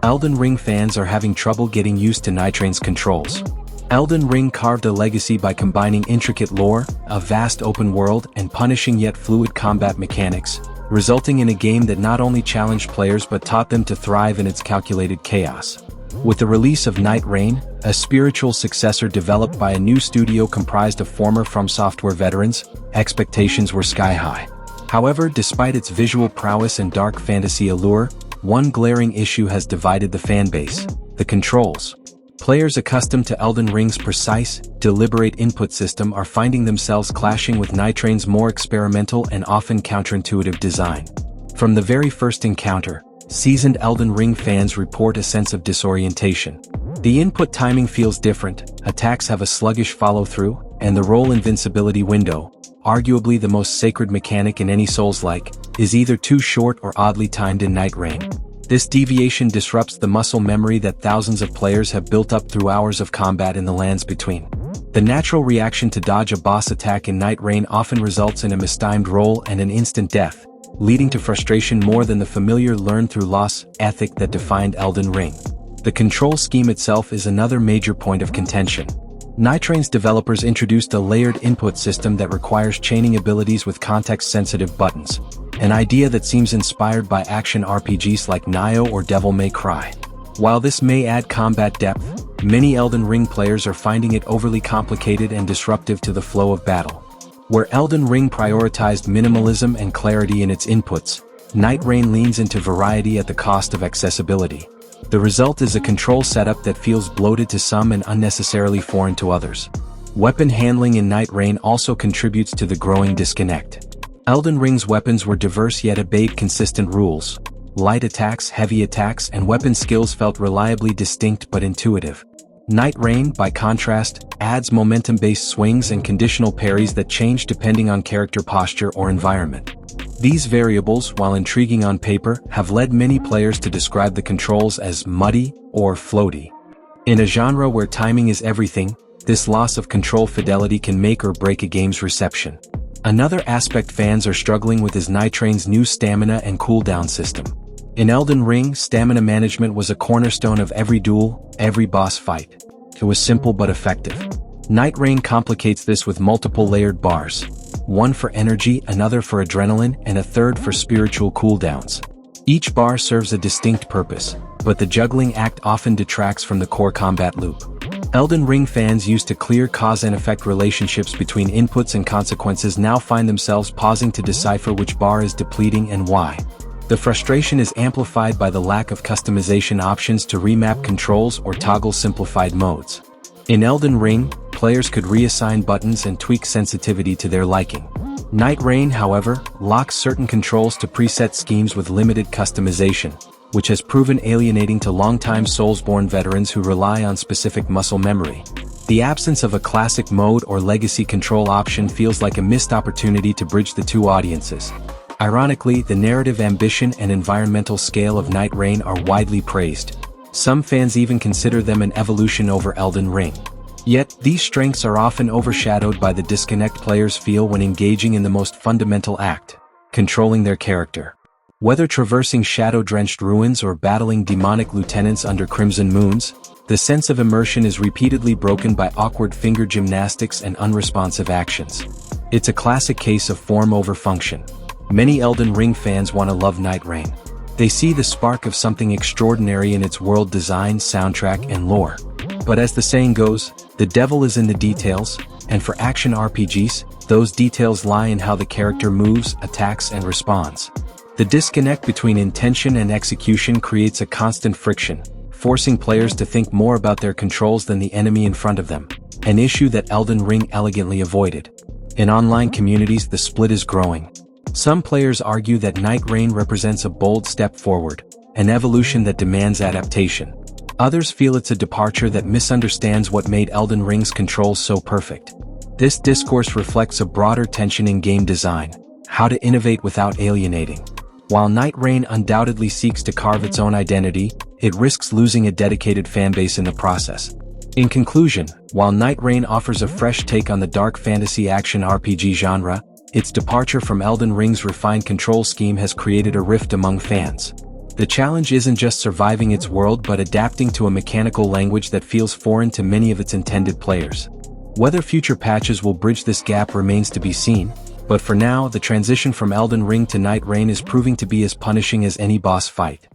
Elden Ring fans are having trouble getting used to Nightreign's controls. Elden Ring carved a legacy by combining intricate lore, a vast open world, and punishing yet fluid combat mechanics, resulting in a game that not only challenged players but taught them to thrive in its calculated chaos. With the release of Nightreign, a spiritual successor developed by a new studio comprised of former From Software veterans, expectations were sky-high. However, despite its visual prowess and dark fantasy allure, one glaring issue has divided the fanbase: the controls. Players accustomed to Elden Ring's precise, deliberate input system are finding themselves clashing with Nightreign's more experimental and often counterintuitive design. From the very first encounter, seasoned Elden Ring fans report a sense of disorientation. The input timing feels different, attacks have a sluggish follow-through, and the roll invincibility window, arguably the most sacred mechanic in any Souls-like, is either too short or oddly timed in Nightreign. This deviation disrupts the muscle memory that thousands of players have built up through hours of combat in the lands between. The natural reaction to dodge a boss attack in Nightreign often results in a mistimed roll and an instant death, leading to frustration more than the familiar learn-through-loss ethic that defined Elden Ring. The control scheme itself is another major point of contention. Nightreign's developers introduced a layered input system that requires chaining abilities with context-sensitive buttons, an idea that seems inspired by action RPGs like Nioh or Devil May Cry. While this may add combat depth, many Elden Ring players are finding it overly complicated and disruptive to the flow of battle. Where Elden Ring prioritized minimalism and clarity in its inputs, Nightreign leans into variety at the cost of accessibility. The result is a control setup that feels bloated to some and unnecessarily foreign to others. Weapon handling in Nightreign also contributes to the growing disconnect. Elden Ring's weapons were diverse yet obeyed consistent rules. Light attacks, heavy attacks, and weapon skills felt reliably distinct but intuitive. Nightreign, by contrast, adds momentum-based swings and conditional parries that change depending on character posture or environment. These variables, while intriguing on paper, have led many players to describe the controls as muddy or floaty. In a genre where timing is everything, this loss of control fidelity can make or break a game's reception. Another aspect fans are struggling with is Nightrein's new stamina and cooldown system. In Elden Ring, stamina management was a cornerstone of every duel, every boss fight. It was simple but effective. Nightreign complicates this with multiple layered bars. One for energy, another for adrenaline, and a third for spiritual cooldowns. Each bar serves a distinct purpose, but the juggling act often detracts from the core combat loop. Elden Ring fans used to clear cause and effect relationships between inputs and consequences now find themselves pausing to decipher which bar is depleting and why. The frustration is amplified by the lack of customization options to remap controls or toggle simplified modes. In Elden Ring, players could reassign buttons and tweak sensitivity to their liking. Nightreign, however, locks certain controls to preset schemes with limited customization, which has proven alienating to longtime Soulsborne veterans who rely on specific muscle memory. The absence of a classic mode or legacy control option feels like a missed opportunity to bridge the two audiences. Ironically, the narrative ambition and environmental scale of Nightreign are widely praised. Some fans even consider them an evolution over Elden Ring. Yet, these strengths are often overshadowed by the disconnect players feel when engaging in the most fundamental act: controlling their character. Whether traversing shadow-drenched ruins or battling demonic lieutenants under crimson moons, the sense of immersion is repeatedly broken by awkward finger gymnastics and unresponsive actions. It's a classic case of form over function. Many Elden Ring fans want to love Nightreign. They see the spark of something extraordinary in its world design, soundtrack, and lore. But as the saying goes, the devil is in the details, and for action RPGs, those details lie in how the character moves, attacks, and responds. The disconnect between intention and execution creates a constant friction, forcing players to think more about their controls than the enemy in front of them, an issue that Elden Ring elegantly avoided. In online communities, the split is growing. Some players argue that Nightreign represents a bold step forward, an evolution that demands adaptation. Others feel it's a departure that misunderstands what made Elden Ring's controls so perfect. This discourse reflects a broader tension in game design: how to innovate without alienating. While Nightreign undoubtedly seeks to carve its own identity, it risks losing a dedicated fanbase in the process. In conclusion, while Nightreign offers a fresh take on the dark fantasy action RPG genre, its departure from Elden Ring's refined control scheme has created a rift among fans. The challenge isn't just surviving its world but adapting to a mechanical language that feels foreign to many of its intended players. Whether future patches will bridge this gap remains to be seen, but for now the transition from Elden Ring to Nightreign is proving to be as punishing as any boss fight.